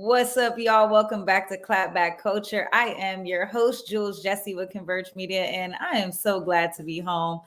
What's up, y'all? Welcome back to Clapback Culture. I am your host, Jules Jessie with Converge Media, and I am so glad to be home.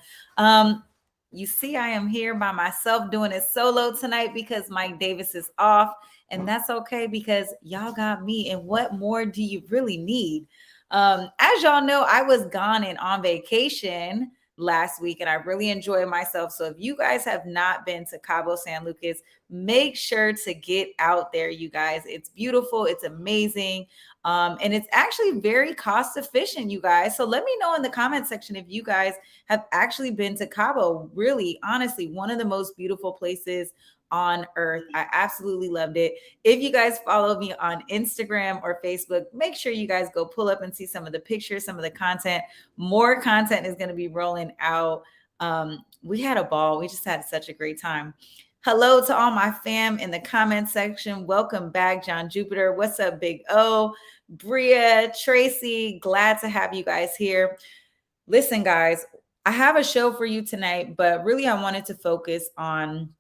You see, I am here by myself doing it solo tonight because Mike Davis is off, and that's okay because y'all got me. And what more do you really need? As y'all know, I was gone and on vacation last week, and I really enjoyed myself. So if you guys have not been to Cabo San Lucas, make sure to get out there, you guys. It's beautiful, it's amazing, and it's actually very cost efficient, you guys. So let me know in the comment section if you guys have actually been to Cabo. Really, honestly, one of the most beautiful places on earth. I absolutely loved it. If you guys follow me on Instagram or Facebook, make sure you guys go pull up and see some of the pictures, some of the content. More content is going to be rolling out. We had a ball. We just had such a great time. Hello to all my fam in the comment section. Welcome back, John Jupiter. What's up, Big O? Bria, Tracy, glad to have you guys here. Listen, guys, I have a show for you tonight, but really I wanted to focus on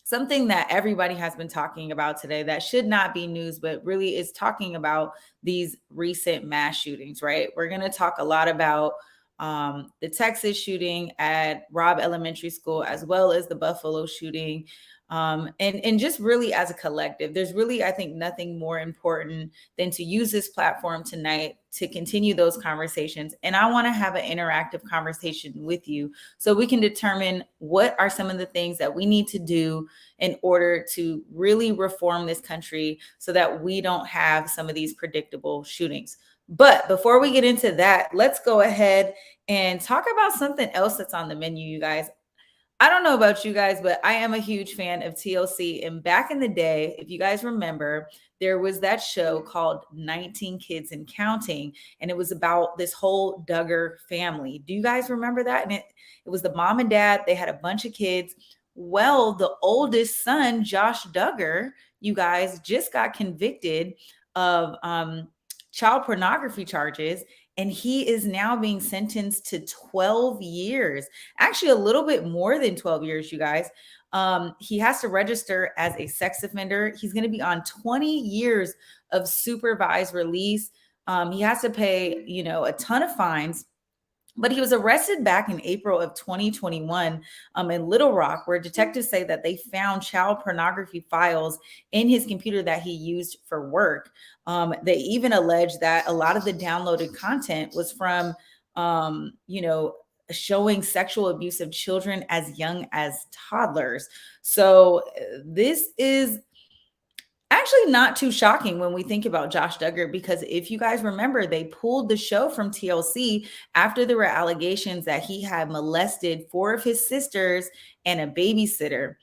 something that everybody has been talking about today that should not be news, but really is talking about these recent mass shootings, right? We're going to talk a lot about the Texas shooting at Robb Elementary School, as well as the Buffalo shooting. And just really as a collective, there's really, I think, nothing more important than to use this platform tonight to continue those conversations. And I want to have an interactive conversation with you so we can determine what are some of the things that we need to do in order to really reform this country so that we don't have some of these predictable shootings. But before we get into that, let's go ahead and talk about something else that's on the menu, you guys. I don't know about you guys, but I am a huge fan of TLC. And back in the day, if you guys remember, there was that show called 19 Kids and Counting, and it was about this whole Duggar family. Do you guys remember that? And it was the mom and dad. They had a bunch of kids. Well, the oldest son, Josh Duggar, you guys, just got convicted of child pornography charges, and he is now being sentenced to 12 years, actually a little bit more than 12 years, you guys. He has to register as a sex offender. He's going to be on 20 years of supervised release. He has to pay, a ton of fines. But he was arrested back in April of 2021 in Little Rock, where detectives say that they found child pornography files in his computer that he used for work. They even allege that a lot of the downloaded content was from, showing sexual abuse of children as young as toddlers. So this is actually not too shocking when we think about Josh Duggar, because if you guys remember, they pulled the show from TLC after there were allegations that he had molested 4 of his sisters and a babysitter.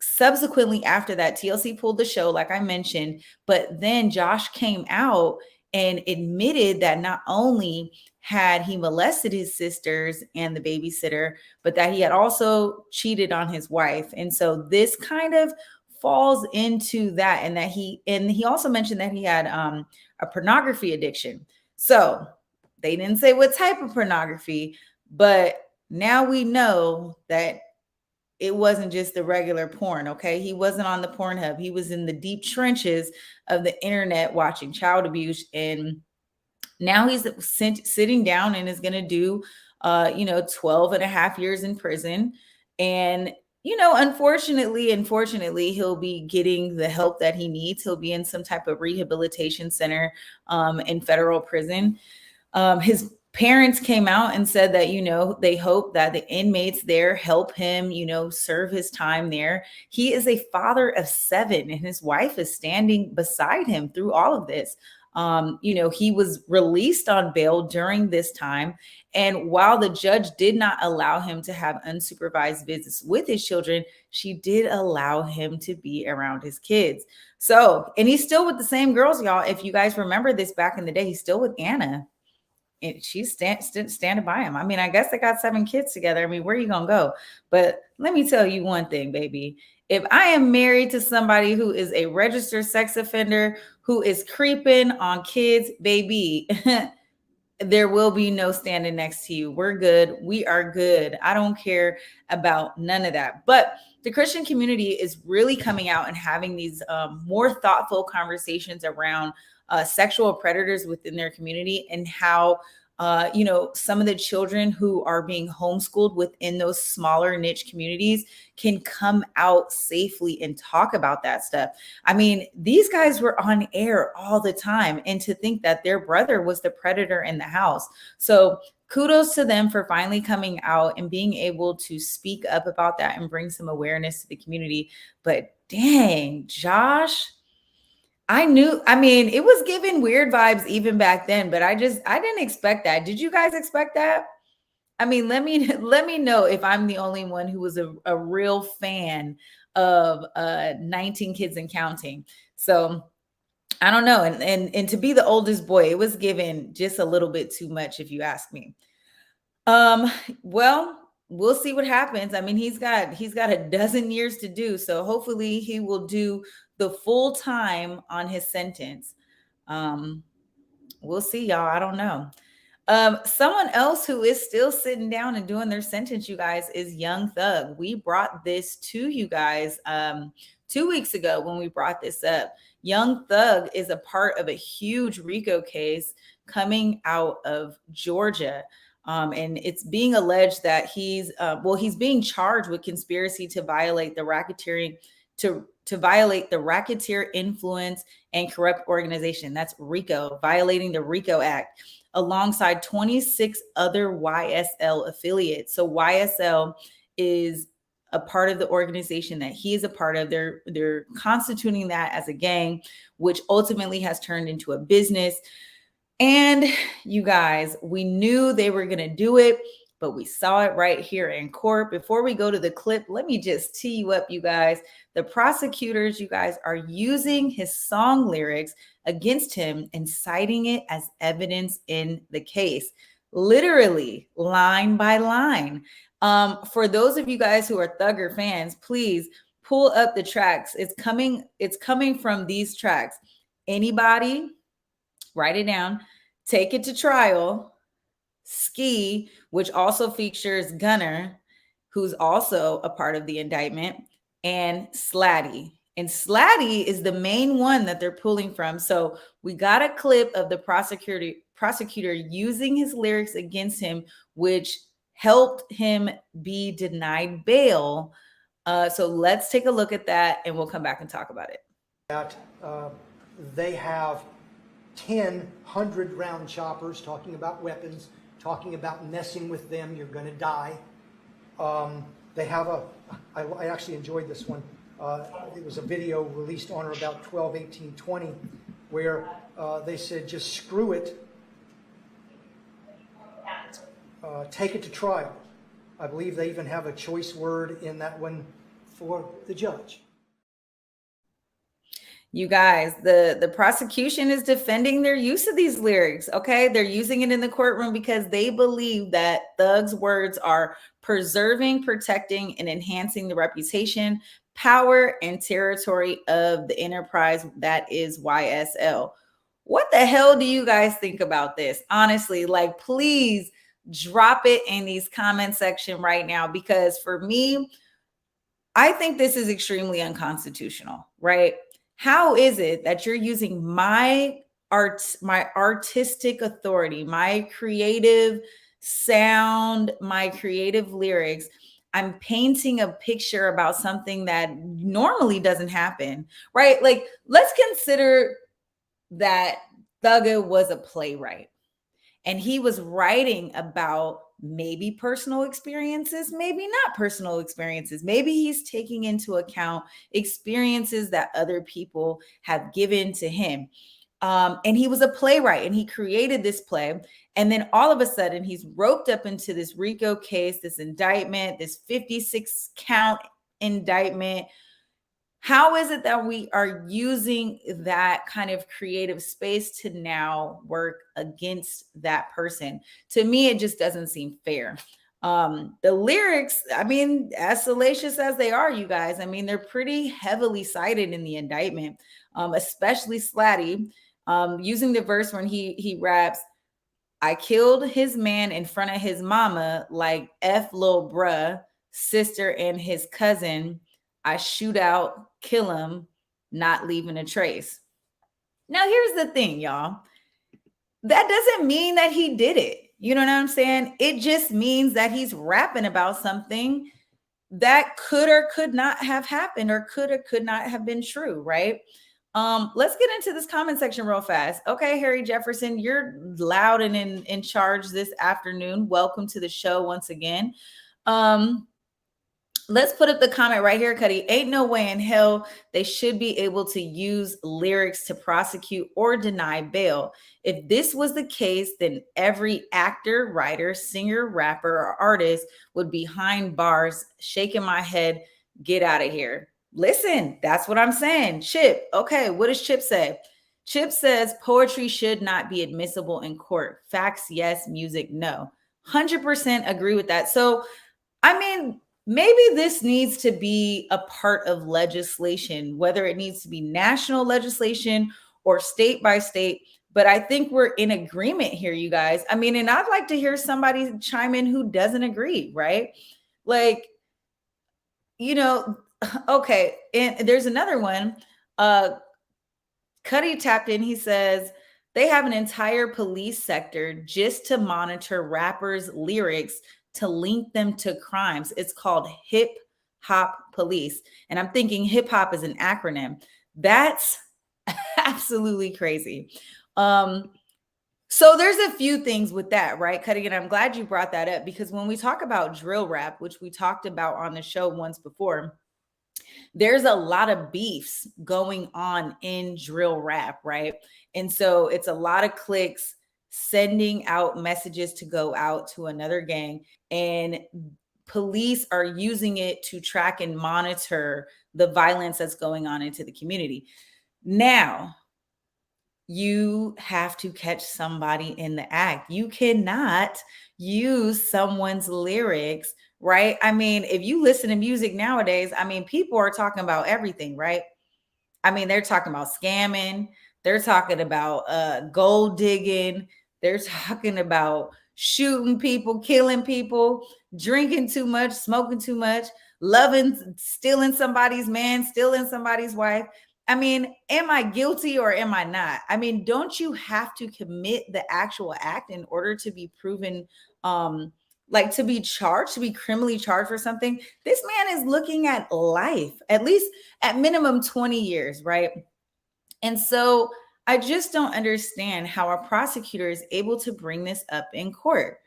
Subsequently after that, TLC pulled the show, like I mentioned, but then Josh came out and admitted that not only had he molested his sisters and the babysitter, but that he had also cheated on his wife. And so this kind of falls into that, and that he also mentioned that he had a pornography addiction. So they didn't say what type of pornography, but now we know that it wasn't just the regular porn. Okay, he wasn't on the Pornhub. He was in the deep trenches of the internet watching child abuse, and now he's sitting down and is going to do 12 and a half years in prison. And unfortunately, he'll be getting the help that he needs. He'll be in some type of rehabilitation center in federal prison. His parents came out and said that, they hope that the inmates there help him, serve his time there. He is a father of 7, and his wife is standing beside him through all of this. He was released on bail during this time. And while the judge did not allow him to have unsupervised visits with his children, she did allow him to be around his kids. So, and he's still with the same girls, y'all. If you guys remember this back in the day, he's still with Anna. And she's standing by him. I mean, I guess they got 7 kids together. I mean, where are you going to go? But let me tell you one thing, baby. If I am married to somebody who is a registered sex offender, who is creeping on kids, baby, there will be no standing next to you. We're good. We are good. I don't care about none of that. But the Christian community is really coming out and having these more thoughtful conversations around sexual predators within their community, and how some of the children who are being homeschooled within those smaller niche communities can come out safely and talk about that stuff. I mean, these guys were on air all the time, and to think that their brother was the predator in the house. So kudos to them for finally coming out and being able to speak up about that and bring some awareness to the community. But dang, Josh, I mean, it was giving weird vibes even back then, but I didn't expect that. Did you guys expect that? I mean, let me know if I'm the only one who was a real fan of 19 Kids and Counting. So I don't know. And to be the oldest boy, it was given just a little bit too much, if you ask me. Well, we'll see what happens. I mean, he's got a dozen years to do, so hopefully he will do the full time on his sentence. We'll see, y'all. I don't know. Someone else who is still sitting down and doing their sentence, you guys, is Young Thug. We brought this to you guys 2 weeks ago when we brought this up. Young Thug is a part of a huge RICO case coming out of Georgia. And it's being alleged that he's being charged with conspiracy to violate the racketeering to violate the Racketeer Influence and Corrupt Organization. That's RICO, violating the RICO Act, alongside 26 other YSL affiliates. So YSL is a part of the organization that he is a part of. They're constituting that as a gang, which ultimately has turned into a business. And you guys, we knew they were going to do it, but we saw it right here in court. Before we go to the clip, let me just tee you up, you guys. The prosecutors, you guys, are using his song lyrics against him and citing it as evidence in the case, literally line by line. For those of you guys who are Thugger fans, please pull up the tracks. It's coming from these tracks. Anybody, write it down. Take It to Trial, Ski, which also features Gunner, who's also a part of the indictment, and Slatty. And Slatty is the main one that they're pulling from. So we got a clip of the prosecutor using his lyrics against him, which helped him be denied bail. So let's take a look at that, and we'll come back and talk about it. That they have 10 100-round choppers, talking about weapons, talking about messing with them, you're going to die. They have I actually enjoyed this one. It was a video released on or about 12/18/20 where they said, just screw it, take it to trial. I believe they even have a choice word in that one for the judge. You guys, the prosecution is defending their use of these lyrics, okay? They're using it in the courtroom because they believe that Thug's words are preserving, protecting, and enhancing the reputation, power, and territory of the enterprise that is YSL. What the hell do you guys think about this? Honestly, like, please drop it in these comment section right now, because for me, I think this is extremely unconstitutional, right? How is it that you're using my artistic authority, my creative sound, my creative lyrics? I'm painting a picture about something that normally doesn't happen, right? Like, let's consider that Thugger was a playwright and he was writing about maybe personal experiences, maybe not personal experiences. Maybe he's taking into account experiences that other people have given to him. And he was a playwright and he created this play. And then all of a sudden he's roped up into this RICO case, this indictment, this 56 count indictment. How is it that we are using that kind of creative space to now work against that person? To me, it just doesn't seem fair. The lyrics, I mean, as salacious as they are, you guys, I mean, they're pretty heavily cited in the indictment, especially Slatty, using the verse when he raps, I killed his man in front of his mama, like F little bruh, sister, and his cousin. I shoot out, kill him, not leaving a trace. Now, here's the thing, y'all. That doesn't mean that he did it. You know what I'm saying? It just means that he's rapping about something that could or could not have happened, or could or could not have been true, right? Let's get into this comment section real fast. Okay, Harry Jefferson, you're loud and in charge this afternoon. Welcome to the show once again. Let's put up the comment right here, Cuddy. Ain't no way in hell they should be able to use lyrics to prosecute or deny bail. If this was the case, then every actor, writer, singer, rapper, or artist would be behind bars, shaking my head, get out of here. Listen, that's what I'm saying. Chip, okay, what does Chip say? Chip says poetry should not be admissible in court. Facts, yes. Music, no. 100% agree with that. So, I mean, maybe this needs to be a part of legislation, whether it needs to be national legislation or state by state. But I think we're in agreement here, you guys. I mean, and I'd like to hear somebody chime in who doesn't agree, right? Like, you know, okay. And there's another one. Cuddy tapped in. He says they have an entire police sector just to monitor rappers' lyrics to link them to crimes. It's called Hip Hop Police. And I'm thinking hip hop is an acronym. That's absolutely crazy. So there's a few things with that, right, Cuddy? And I'm glad you brought that up, because when we talk about drill rap, which we talked about on the show once before, there's a lot of beefs going on in drill rap, right? And so it's a lot of cliques sending out messages to go out to another gang, and police are using it to track and monitor the violence that's going on into the community. Now, you have to catch somebody in the act. You cannot use someone's lyrics, right? I mean, if you listen to music nowadays, I mean, people are talking about everything, right? I mean, they're talking about scamming, they're talking about gold digging, they're talking about shooting people, killing people, drinking too much, smoking too much, loving, stealing somebody's man, stealing somebody's wife. I mean, am I guilty or am I not? I mean, don't you have to commit the actual act in order to be proven, like to be charged, to be criminally charged for something? This man is looking at life, at least at minimum 20 years, right? And so I just don't understand how a prosecutor is able to bring this up in court.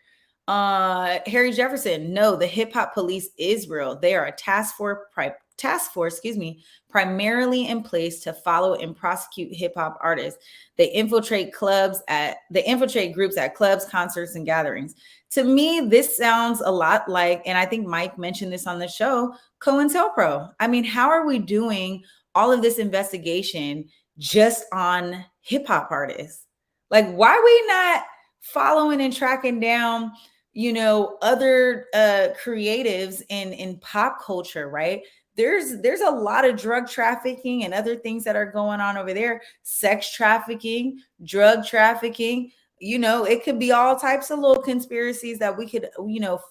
Harry Jefferson, no, the hip hop police is real. They are a task force, primarily in place to follow and prosecute hip hop artists. They infiltrate groups at clubs, concerts, and gatherings. To me, this sounds a lot like, and I think Mike mentioned this on the show, COINTELPRO. I mean, how are we doing all of this investigation just on hip hop artists? Like, why are we not following and tracking down, other creatives in pop culture, right? There's a lot of drug trafficking and other things that are going on over there. Sex trafficking, drug trafficking. It could be all types of little conspiracies that we could,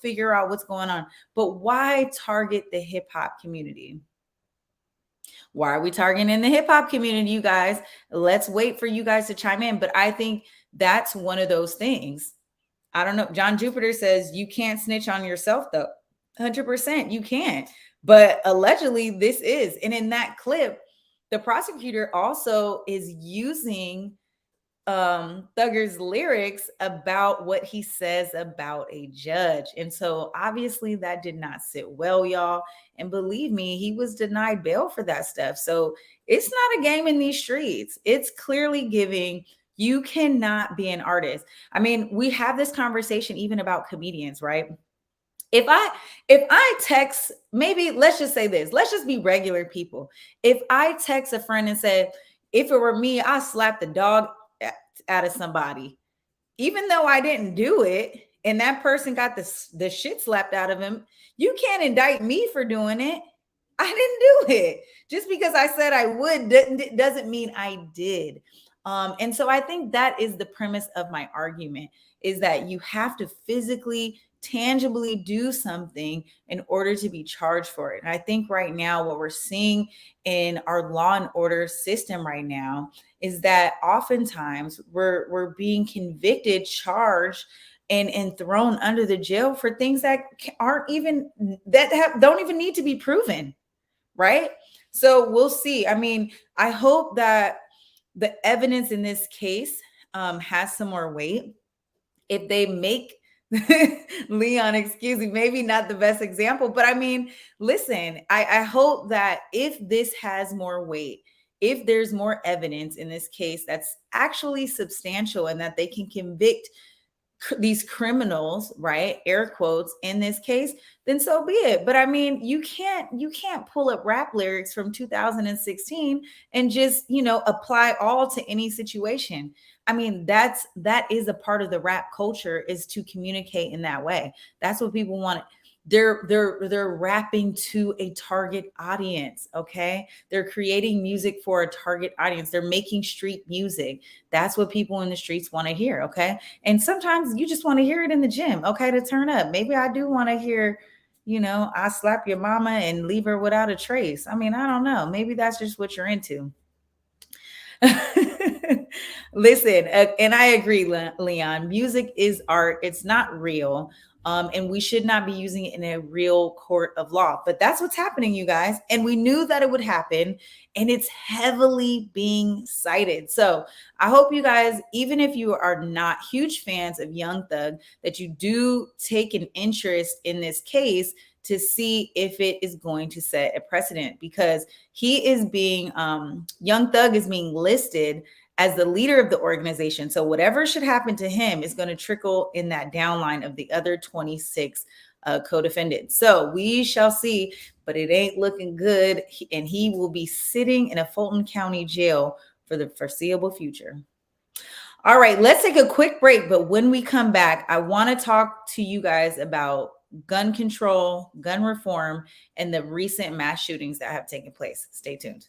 figure out what's going on. But why target the hip hop community? Why are we targeting the hip hop community, you guys? Let's wait for you guys to chime in. But I think that's one of those things. I don't know. John Jupiter says you can't snitch on yourself, though. 100% you can't. But allegedly this is. And in that clip, the prosecutor also is using Thuggar's lyrics about what he says about a judge. And so obviously that did not sit well, y'all. And believe me, he was denied bail for that stuff. So it's not a game in these streets. It's clearly giving you cannot be an artist. I mean, we have this conversation even about comedians, right? If I text, maybe let's just say this, let's just be regular people. If I text a friend and say, if it were me, I'll slap the dog out of somebody, even though I didn't do it, and that person got the shit slapped out of him, you can't indict me for doing it. I didn't do it. Just because I said I would doesn't mean I did. And so I think that is the premise of my argument. is that you have to physically, tangibly do something in order to be charged for it. And I think right now what we're seeing in our law and order system right now is that oftentimes we're being convicted, charged, and thrown under the jail for things that aren't even don't even need to be proven, right? So we'll see. I mean, I hope that the evidence in this case has some more weight. If they make Leon, excuse me, maybe not the best example, but I mean, listen, I hope that if this has more weight, if there's more evidence in this case that's actually substantial and that they can convict these criminals, right, air quotes, in this case, then so be it. But I mean, you can't pull up rap lyrics from 2016 and just, apply all to any situation. I mean, that is a part of the rap culture, is to communicate in that way. That's what people want. They're rapping to a target audience. Okay, they're creating music for a target audience. They're making street music. That's what people in the streets want to hear. Okay, and sometimes you just want to hear it in the gym. Okay, to turn up. Maybe I do want to hear, I slap your mama and leave her without a trace. I mean, I don't know. Maybe that's just what you're into. Listen, and I agree, Leon. Music is art. It's not real. And we should not be using it in a real court of law. But that's what's happening, you guys. And we knew that it would happen. And it's heavily being cited. So I hope you guys, even if you are not huge fans of Young Thug, that you do take an interest in this case to see if it is going to set a precedent, because he is being, Young Thug is being listed as the leader of the organization. So whatever should happen to him is going to trickle in that downline of the other 26 co-defendants. So we shall see, but it ain't looking good. And he will be sitting in a Fulton County jail for the foreseeable future. All right, let's take a quick break. But when we come back, I want to talk to you guys about gun control, gun reform, and the recent mass shootings that have taken place. Stay tuned.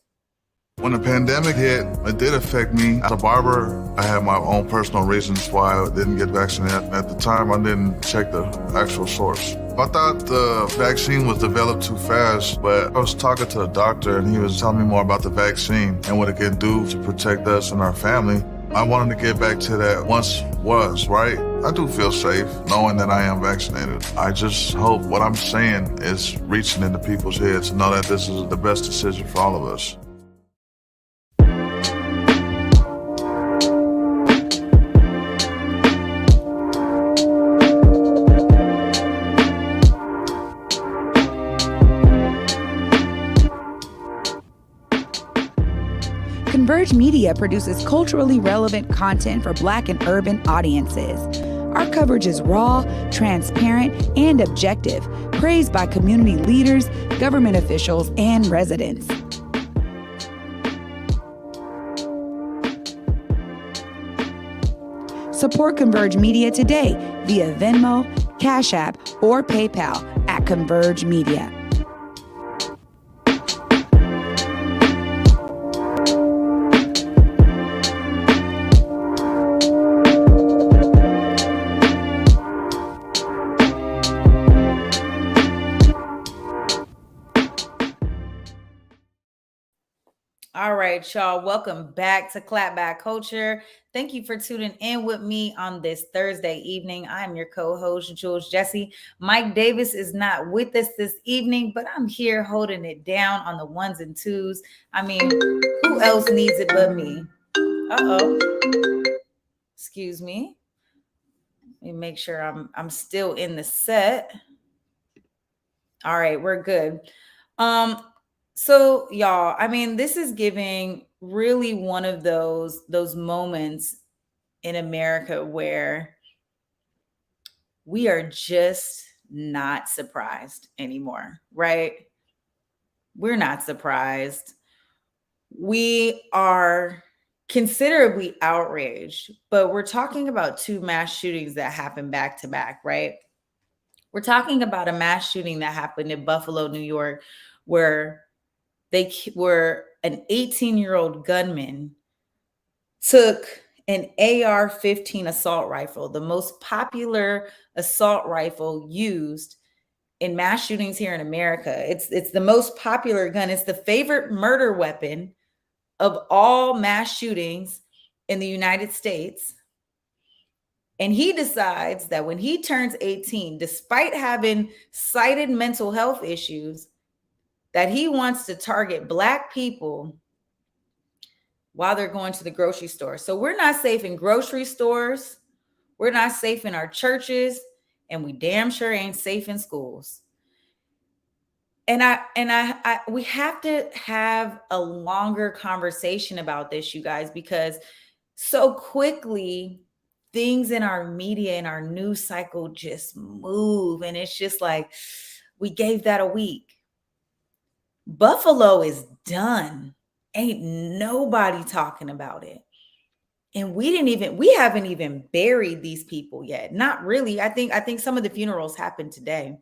When the pandemic hit, it did affect me. As a barber, I had my own personal reasons why I didn't get vaccinated. At the time, I didn't check the actual source. I thought the vaccine was developed too fast, but I was talking to a doctor and he was telling me more about the vaccine and what it can do to protect us and our family. I wanted to get back to that once was, right? I do feel safe knowing that I am vaccinated. I just hope what I'm saying is reaching into people's heads to know that this is the best decision for all of us. Converge Media produces culturally relevant content for Black and urban audiences. Our coverage is raw, transparent, and objective, praised by community leaders, government officials, and residents. Support Converge Media today via Venmo, Cash App, or PayPal at Converge Media. All right, y'all. Welcome back to Clapback Culture. Thank you for tuning in with me on this Thursday evening. I'm your co-host, Jules Jessie. Mike Davis is not with us this evening, but I'm here holding it down on the ones and twos. I mean, who else needs it but me? Uh-oh. Excuse me. Let me make sure I'm still in the set. All right, we're good. So y'all, I mean, this is giving really one of those moments in America where we are just not surprised anymore, right? We're not surprised. We are considerably outraged, but we're talking about two mass shootings that happened back to back, right? We're talking about a mass shooting that happened in Buffalo, New York, where an 18-year-old gunman took an AR-15 assault rifle, the most popular assault rifle used in mass shootings here in America. It's the most popular gun. It's the favorite murder weapon of all mass shootings in the United States. And he decides that when he turns 18, despite having cited mental health issues, that he wants to target Black people while they're going to the grocery store. So we're not safe in grocery stores. We're not safe in our churches, and we damn sure ain't safe in schools. And we have to have a longer conversation about this, you guys, because so quickly things in our media and our news cycle just move. And it's just like, we gave that a week. Buffalo is done. Ain't nobody talking about it. And we haven't even buried these people yet. Not really. I think some of the funerals happened today.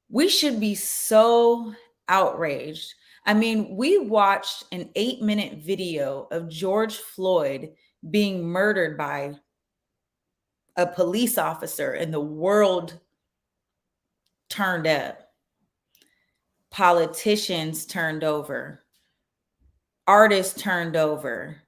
We should be so outraged. I mean, we watched an 8-minute video of George Floyd being murdered by a police officer, and the world turned up. Politicians turned over. Artists turned over.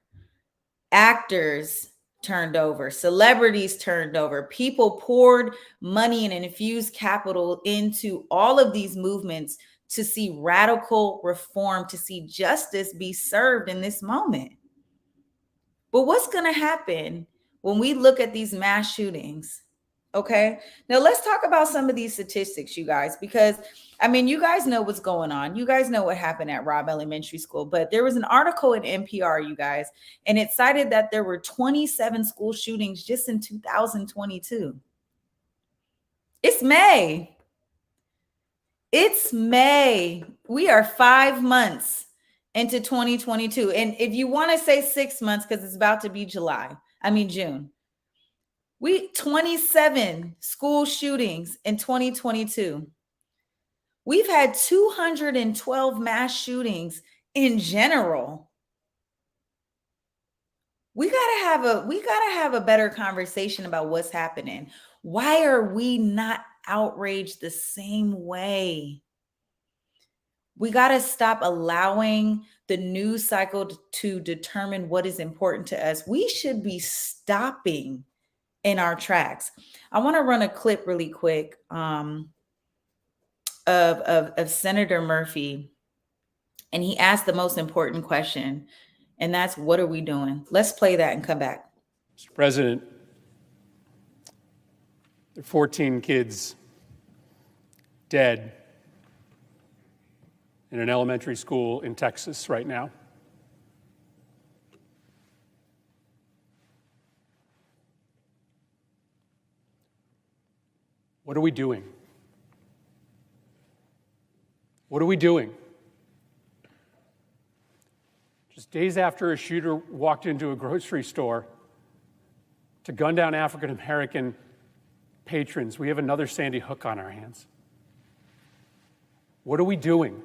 Actors turned over. Celebrities turned over. People poured money and infused capital into all of these movements to see radical reform, to see justice be served in this moment. But what's going to happen when we look at these mass shootings? Okay, now let's talk about some of these statistics, you guys, because I mean, you guys know what's going on. You guys know what happened at Robb Elementary School, but there was an article in NPR, you guys, and it cited that there were 27 school shootings just in 2022. It's May. It's May. We are 5 months into 2022. And if you want to say 6 months, because it's about to be June. 27 school shootings in 2022. We've had 212 mass shootings in general. We gotta have a better conversation about what's happening. Why are we not outraged the same way? We gotta stop allowing the news cycle to determine what is important to us. We should be stopping in our tracks. I want to run a clip really quick of Senator Murphy, and he asked the most important question, and that's, what are we doing? Let's play that and come back. Mr. President, there are 14 kids dead in an elementary school in Texas right now. What are we doing? What are we doing? Just days after a shooter walked into a grocery store to gun down African American patrons, we have another Sandy Hook on our hands. What are we doing?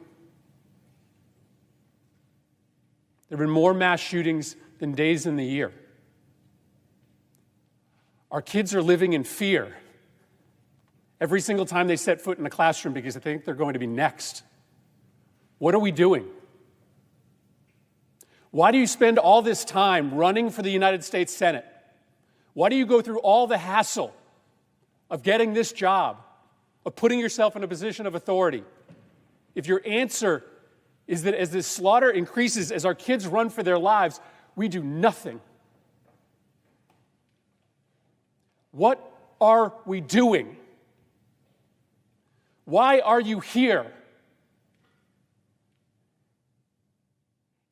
There have been more mass shootings than days in the year. Our kids are living in fear every single time they set foot in a classroom because they think they're going to be next. What are we doing? Why do you spend all this time running for the United States Senate? Why do you go through all the hassle of getting this job, of putting yourself in a position of authority, if your answer is that as this slaughter increases, as our kids run for their lives, we do nothing? What are we doing? Why are you here?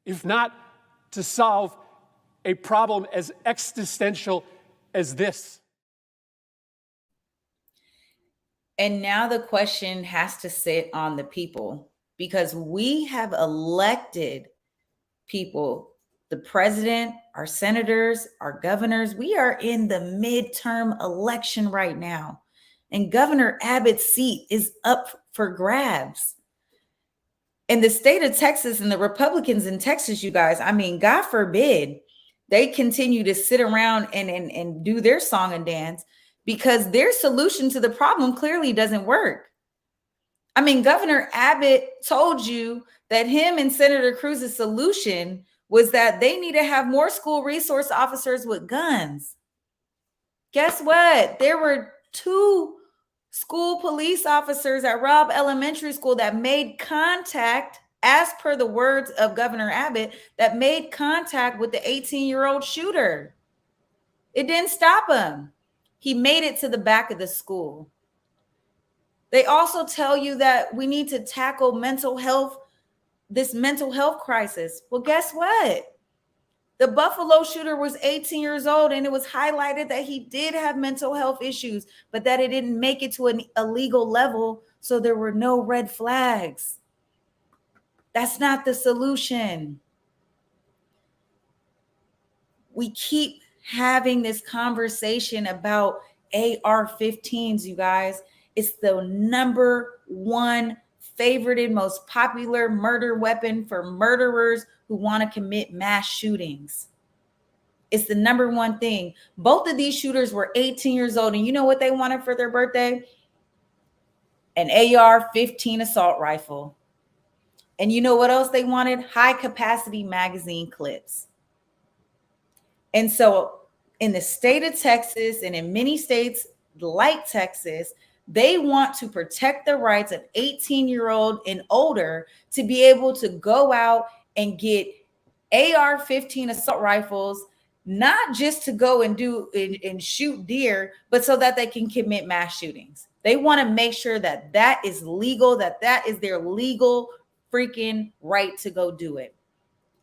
If not to solve a problem as existential as this. And now the question has to sit on the people, because we have elected people, the president, our senators, our governors. We are in the midterm election right now, and Governor Abbott's seat is up for grabs. In the state of Texas and the Republicans in Texas, you guys, I mean, God forbid they continue to sit around and do their song and dance, because their solution to the problem clearly doesn't work. I mean, Governor Abbott told you that him and Senator Cruz's solution was that they need to have more school resource officers with guns. Guess what? There were 2 school police officers at Robb Elementary School that made contact, as per the words of Governor Abbott, that made contact with the 18-year-old shooter. It didn't stop him. He made it to the back of the school. They also tell you that we need to tackle this mental health crisis. Well, guess what? The Buffalo shooter was 18 years old, and it was highlighted that he did have mental health issues, but that it didn't make it to an illegal level, so there were no red flags. That's not the solution. We keep having this conversation about AR-15s, you guys. It's the number one favorited, most popular murder weapon for murderers who want to commit mass shootings. It's the number one thing. Both of these shooters were 18 years old, and you know what they wanted for their birthday? An AR-15 assault rifle. And you know what else they wanted? High capacity magazine clips. And so in the state of Texas and in many states like Texas, they want to protect the rights of 18-year-old and older to be able to go out and get AR-15 assault rifles, not just to go and and shoot deer, but so that they can commit mass shootings. They want to make sure that that is legal, that is their legal freaking right to go do it.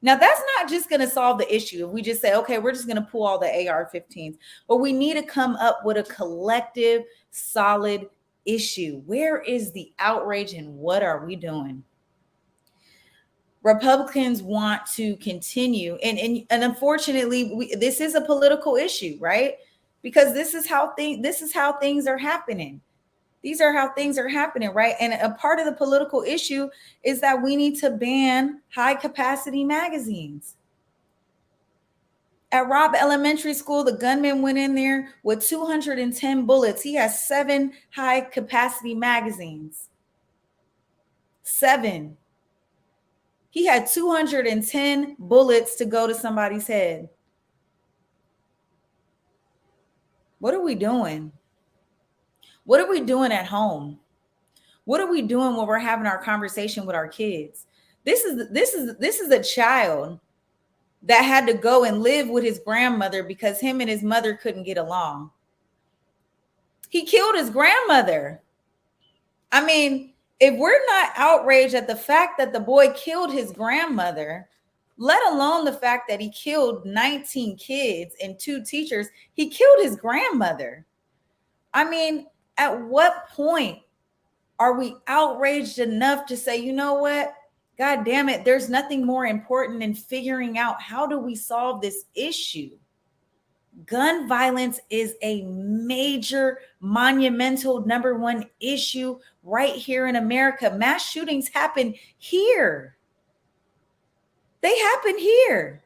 Now, that's not just going to solve the issue if we just say, okay, we're just going to pull all the AR-15s, but we need to come up with a collective, solid issue. Where is the outrage and what are we doing? Republicans want to continue, and unfortunately, this is a political issue, right? Because this is how things are happening. These are how things are happening, right? And a part of the political issue is that we need to ban high capacity magazines. At Robb Elementary School, the gunman went in there with 210 bullets. He has 7 high capacity magazines. 7. He had 210 bullets to go to somebody's head. What are we doing? What are we doing at home? What are we doing when we're having our conversation with our kids? This is a child that had to go and live with his grandmother because him and his mother couldn't get along. He killed his grandmother. I mean, if we're not outraged at the fact that the boy killed his grandmother, let alone the fact that he killed 19 kids and 2 teachers, he killed his grandmother. I mean, at what point are we outraged enough to say, you know what? God damn it, there's nothing more important than figuring out how do we solve this issue. Gun violence is a major, monumental #1 issue right here in America. Mass shootings happen here. They happen here.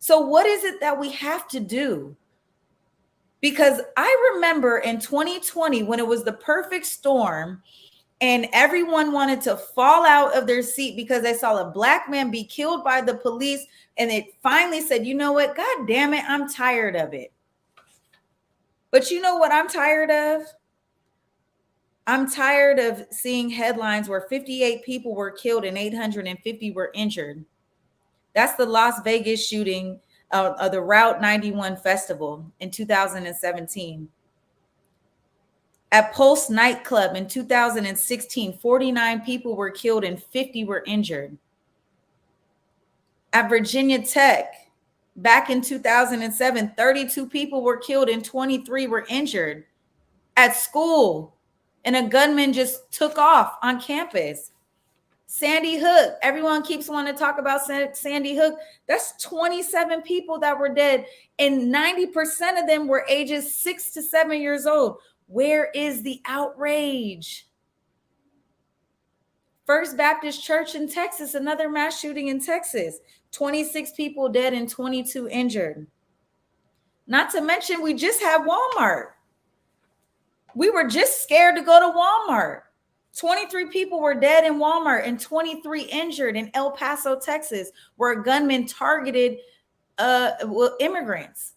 So what is it that we have to do? Because I remember in 2020 when it was the perfect storm and everyone wanted to fall out of their seat because they saw a black man be killed by the police, and it finally said, you know what? God damn it, I'm tired of it. But you know what I'm tired of? I'm tired of seeing headlines where 58 people were killed and 850 were injured. That's the Las Vegas shooting of the Route 91 festival in 2017. At Pulse nightclub in 2016, 49 people were killed and 50 were injured. At Virginia Tech, back in 2007, 32 people were killed and 23 were injured. At school, and a gunman just took off on campus. Sandy Hook, everyone keeps wanting to talk about Sandy Hook. That's 27 people that were dead, and 90% of them were ages 6 to 7 years old. Where is the outrage? First Baptist Church in Texas, another mass shooting in Texas. 26 people dead and 22 injured. Not to mention, we just had Walmart. We were just scared to go to Walmart. 23 people were dead in Walmart and 23 injured in El Paso, Texas, where a gunman targeted immigrants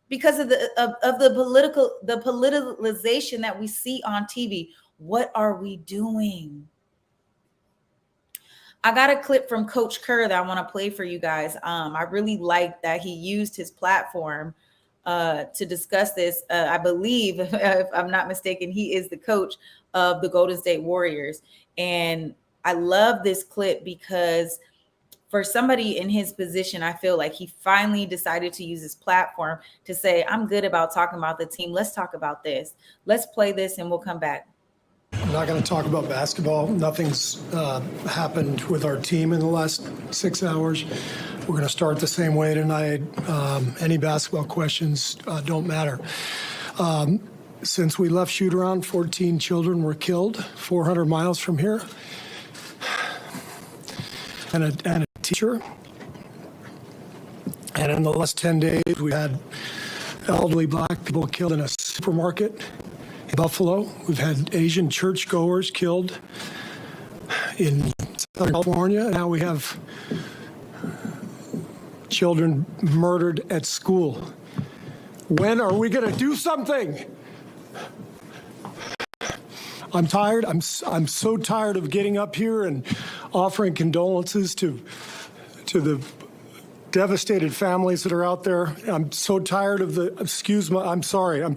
because of the politicalization that we see on TV. What are we doing? I got a clip from Coach Kerr that I want to play for you guys. I really like that he used his platform to discuss this. I believe, if I'm not mistaken, he is the coach of the Golden State Warriors. And I love this clip because for somebody in his position, I feel like he finally decided to use his platform to say, I'm good about talking about the team. Let's talk about this. Let's play this and we'll come back. I'm not going to talk about basketball. Nothing's happened with our team in the last 6 hours. We're going to start the same way tonight. Any basketball questions don't matter. Since we left shoot around, 14 children were killed 400 miles from here. And a teacher. And in the last 10 days, we had elderly black people killed in a supermarket in Buffalo. We've had Asian churchgoers killed in Southern California. Now we have children murdered at school. When are we going to do something? I'm tired. I'm so tired of getting up here and offering condolences to the devastated families that are out there. I'm so tired of I'm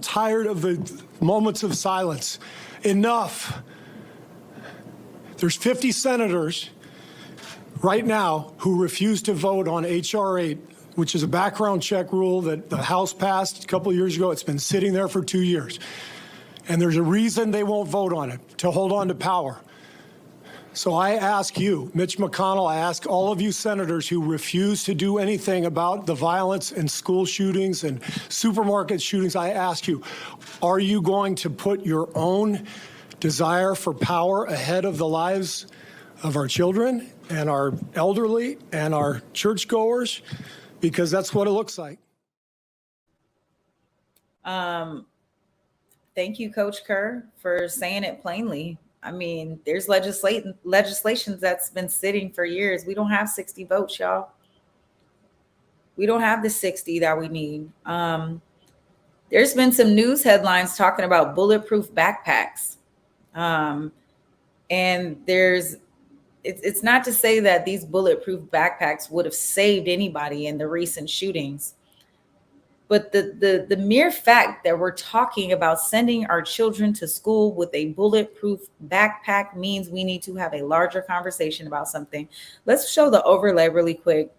tired of the moments of silence. Enough. There's 50 senators right now who refuse to vote on H.R. 8, which is a background check rule that the House passed a couple of years ago. It's been sitting there for 2 years. And there's a reason they won't vote on it, to hold on to power. So I ask you, Mitch McConnell, I ask all of you senators who refuse to do anything about the violence and school shootings and supermarket shootings, I ask you, are you going to put your own desire for power ahead of the lives of our children and our elderly and our churchgoers? Because that's what it looks like. Thank you, Coach Kerr, for saying it plainly. I mean, there's legislation that's been sitting for years. We don't have 60 votes, y'all. We don't have the 60 that we need. There's been some news headlines talking about bulletproof backpacks. And it's not to say that these bulletproof backpacks would have saved anybody in the recent shootings. But the mere fact that we're talking about sending our children to school with a bulletproof backpack means we need to have a larger conversation about something. Let's show the overlay really quick.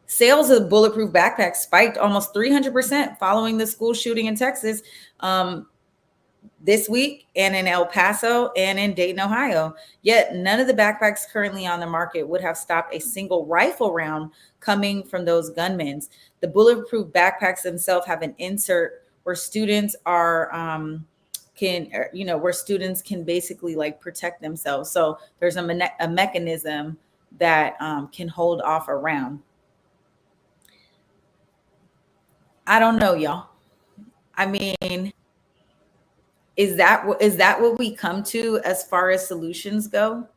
Sales of bulletproof backpacks spiked almost 300% following the school shooting in Texas this week, and in El Paso and in Dayton, Ohio. Yet none of the backpacks currently on the market would have stopped a single rifle round coming from those gunmen. The bulletproof backpacks themselves have an insert where students where students can basically like protect themselves. So there's a mechanism that can hold off a round. I don't know, y'all. I mean, is that what we come to as far as solutions go?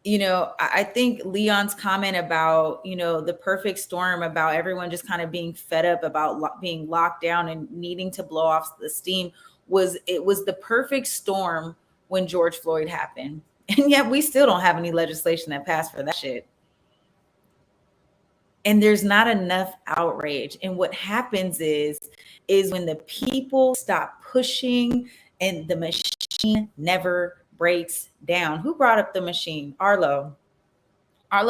You know, I think Leon's comment about, the perfect storm, about everyone just kind of being fed up about being locked down and needing to blow off the steam was the perfect storm when George Floyd happened. And yet we still don't have any legislation that passed for that shit. And there's not enough outrage. And what happens is when the people stop pushing and the machine never breaks down. Who brought up the machine? Arlo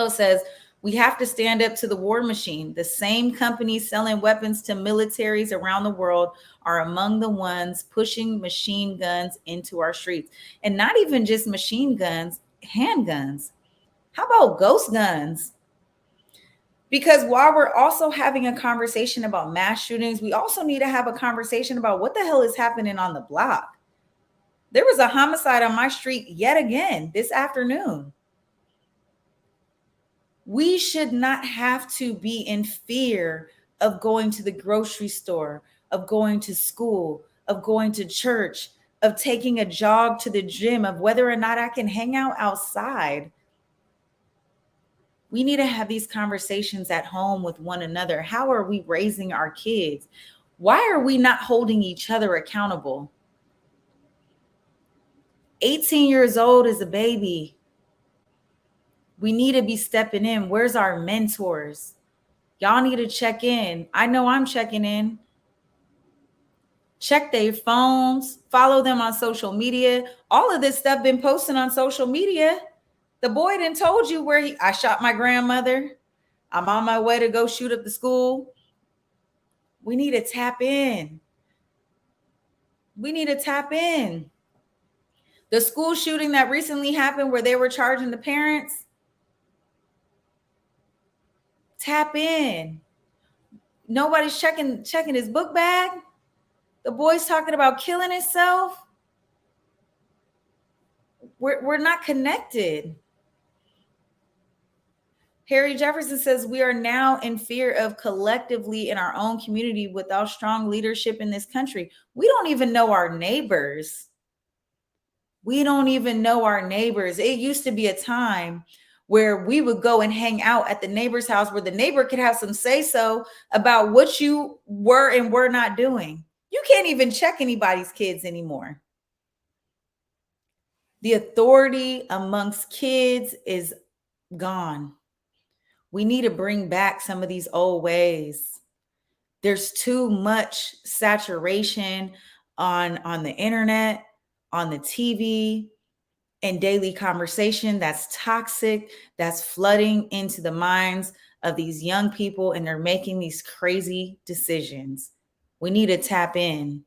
says, we have to stand up to the war machine. The same companies selling weapons to militaries around the world are among the ones pushing machine guns into our streets. And not even just machine guns, handguns. How about ghost guns? Because while we're also having a conversation about mass shootings, we also need to have a conversation about what the hell is happening on the block. There was a homicide on my street yet again this afternoon. We should not have to be in fear of going to the grocery store, of going to school, of going to church, of taking a jog to the gym, of whether or not I can hang out outside. We need to have these conversations at home with one another. How are we raising our kids? Why are we not holding each other accountable? 18 years old is a baby. We need to be stepping in. Where's our mentors? Y'all need to check in. I know I'm checking in. Check their phones, follow them on social media. All of this stuff been posted on social media. The boy done told you where I shot my grandmother. I'm on my way to go shoot up the school. We need to tap in. We need to tap in. The school shooting that recently happened where they were charging the parents, tap in. Nobody's checking his book bag. The boy's talking about killing himself. We're not connected. Harry Jefferson says we are now in fear of collectively in our own community without strong leadership in this country. We don't even know our neighbors. We don't even know our neighbors. It used to be a time where we would go and hang out at the neighbor's house where the neighbor could have some say-so about what you were and were not doing. You can't even check anybody's kids anymore. The authority amongst kids is gone. We need to bring back some of these old ways. There's too much saturation on the internet, on the TV, and daily conversation that's toxic, that's flooding into the minds of these young people, and they're making these crazy decisions. We need to tap in.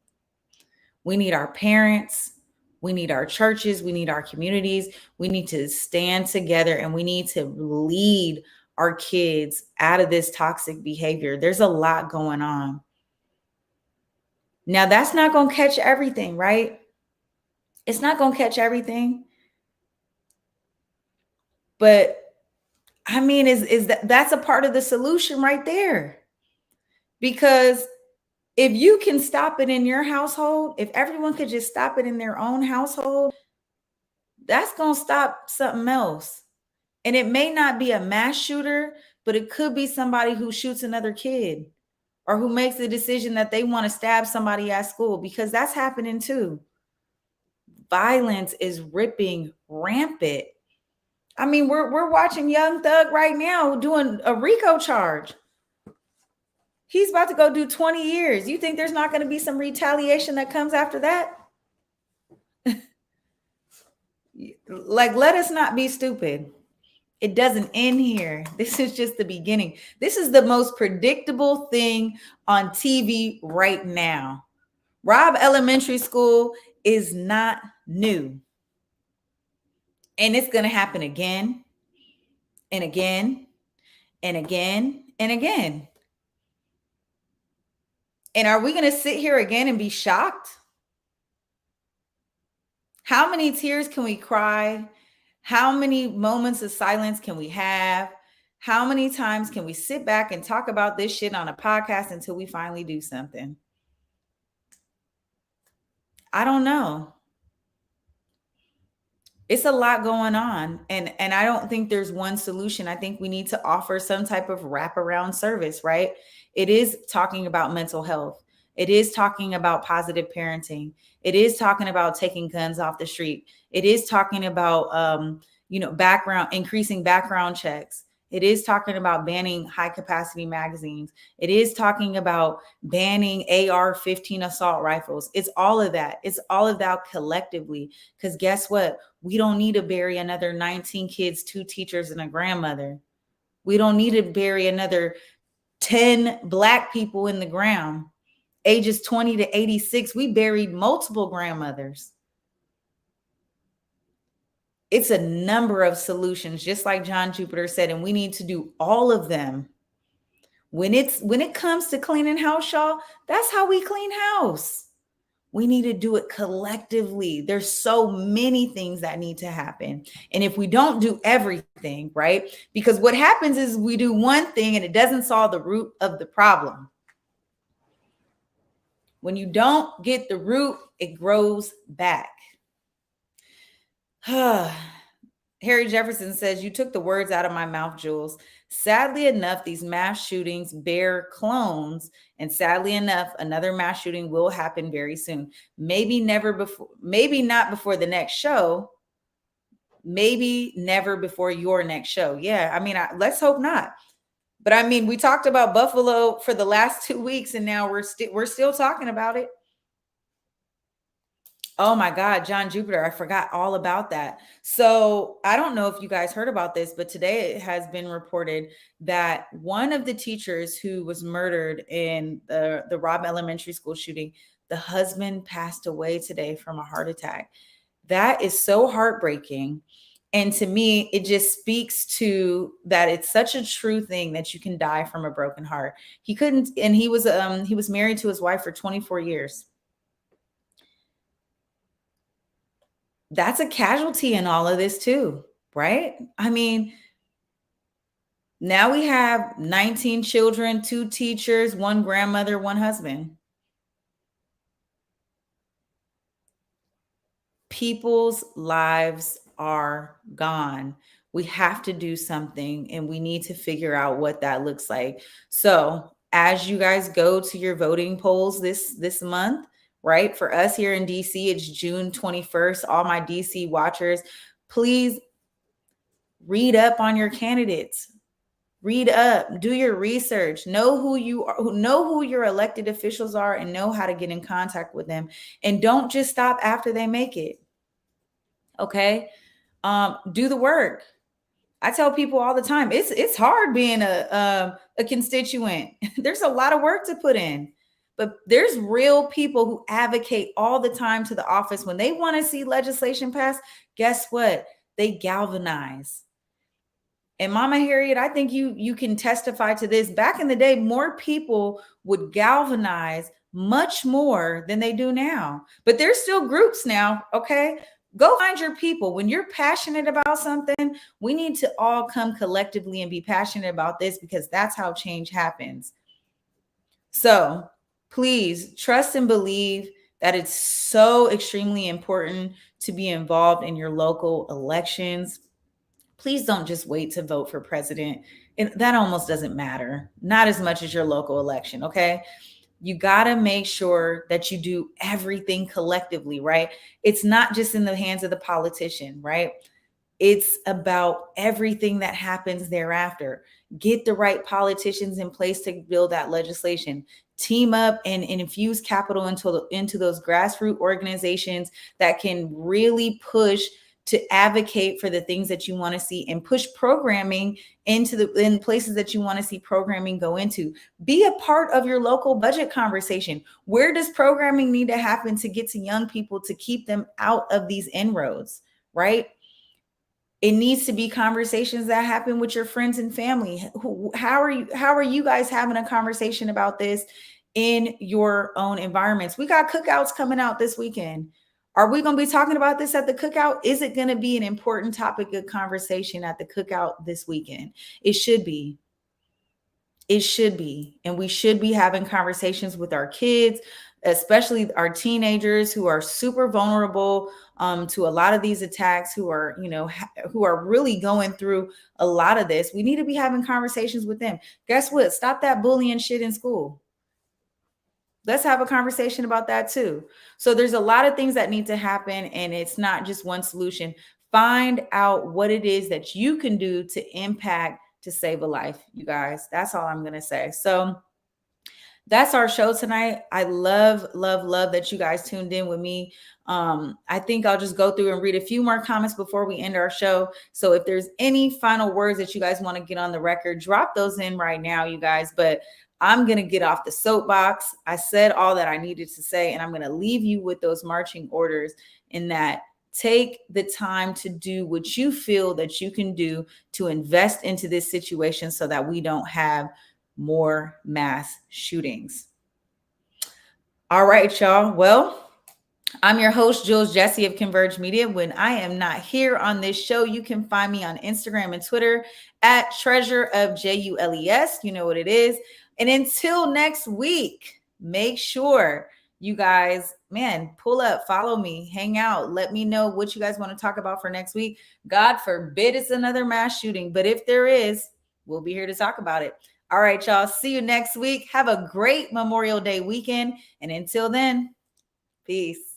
We need our parents. We need our churches. We need our communities. We need to stand together, and we need to lead our kids out of this toxic behavior. There's a lot going on. Now, that's not going to catch everything, right? It's not going to catch everything. But I mean, that's a part of the solution right there. Because if you can stop it in your household, if everyone could just stop it in their own household, that's going to stop something else. And it may not be a mass shooter, but it could be somebody who shoots another kid or who makes the decision that they want to stab somebody at school, because that's happening too. Violence is ripping rampant. I mean, we're watching Young Thug right now doing a RICO charge. He's about to go do 20 years. You think there's not going to be some retaliation that comes after that? Like, let us not be stupid. It doesn't end here. This is just the beginning. This is the most predictable thing on TV right now. Robb Elementary School is not new. And it's going to happen again and again and again and again. And are we going to sit here again and be shocked? How many tears can we cry? How many moments of silence can we have? How many times can we sit back and talk about this shit on a podcast until we finally do something? I don't know. It's a lot going on. And I don't think there's one solution. I think we need to offer some type of wraparound service, right? It is talking about mental health. It is talking about positive parenting. It is talking about taking guns off the street. It is talking about, increasing background checks. It is talking about banning high capacity magazines. It is talking about banning AR-15 assault rifles. It's all of that. It's all of that collectively. Because guess what? We don't need to bury another 19 kids, 2 teachers, and a grandmother. We don't need to bury another 10 Black people in the ground. Ages 20 to 86, we buried multiple grandmothers. It's a number of solutions, just like John Jupiter said, and we need to do all of them. When it comes to cleaning house, y'all, that's how we clean house. We need to do it collectively. There's so many things that need to happen. And if we don't do everything, right? Because what happens is we do one thing and it doesn't solve the root of the problem. When you don't get the root, it grows back. Harry Jefferson says, you took the words out of my mouth, Jules. Sadly enough, these mass shootings bear clones. And sadly enough, another mass shooting will happen very soon. Maybe never before, maybe not before the next show. Maybe never before your next show. Yeah, I mean, let's hope not. But I mean, we talked about Buffalo for the last 2 weeks, and now we're still talking about it. Oh my God, John Jupiter, I forgot all about that. So I don't know if you guys heard about this, but today it has been reported that one of the teachers who was murdered in the Robb Elementary School shooting, the husband passed away today from a heart attack. That is so heartbreaking. And to me, it just speaks to that it's such a true thing that you can die from a broken heart. He was married to his wife for 24 years. That's a casualty in all of this too, right? I mean, now we have 19 children, 2 teachers, 1 grandmother, 1 husband. People's lives are gone. We have to do something, and we need to figure out what that looks like. So as you guys go to your voting polls this month, right? For us here in DC, it's June 21st. All my DC watchers, please read up on your candidates. Read up, do your research, know who you are, know who your elected officials are, and know how to get in contact with them. And don't just stop after they make it. Okay? Do the work. I tell people all the time, it's hard being a constituent. There's a lot of work to put in. But there's real people who advocate all the time to the office. When they want to see legislation passed, guess what? They galvanize. And Mama Harriet, I think you can testify to this. Back in the day, more people would galvanize much more than they do now. But there's still groups now, okay? Go find your people. When you're passionate about something, we need to all come collectively and be passionate about this, because that's how change happens. So please trust and believe that it's so extremely important to be involved in your local elections. Please don't just wait to vote for president. And that almost doesn't matter. Not as much as your local election, okay? You got to make sure that you do everything collectively, right? It's not just in the hands of the politician, right? It's about everything that happens thereafter. Get the right politicians in place to build that legislation. Team up and infuse capital into those grassroots organizations that can really push to advocate for the things that you want to see, and push programming in places that you want to see programming go into. Be a part of your local budget conversation. Where does programming need to happen to get to young people to keep them out of these inroads, right? It needs to be conversations that happen with your friends and family. How are you guys having a conversation about this in your own environments? We got cookouts coming out this weekend. Are we going to be talking about this at the cookout? Is it going to be an important topic of conversation at the cookout this weekend? It should be. It should be. And we should be having conversations with our kids, especially our teenagers who are super vulnerable to a lot of these attacks, who are really going through a lot of this. We need to be having conversations with them. Guess what? Stop that bullying shit in school. Let's have a conversation about that too. So there's a lot of things that need to happen, and it's not just one solution. Find out what it is that you can do to impact, to save a life, you guys. That's all I'm going to say. So that's our show tonight. I love that you guys tuned in with me. I think I'll just go through and read a few more comments before we end our show. So if there's any final words that you guys want to get on the record, drop those in right now, you guys. But I'm going to get off the soapbox. I said all that I needed to say, and I'm going to leave you with those marching orders, in that take the time to do what you feel that you can do to invest into this situation so that we don't have more mass shootings. All right, y'all. Well, I'm your host, Jules Jessie of Converge Media. When I am not here on this show, you can find me on Instagram and Twitter at Treasure of JULES. You know what it is. And until next week, make sure you guys, pull up, follow me, hang out. Let me know what you guys want to talk about for next week. God forbid it's another mass shooting, but if there is, we'll be here to talk about it. All right, y'all. See you next week. Have a great Memorial Day weekend. And until then, peace.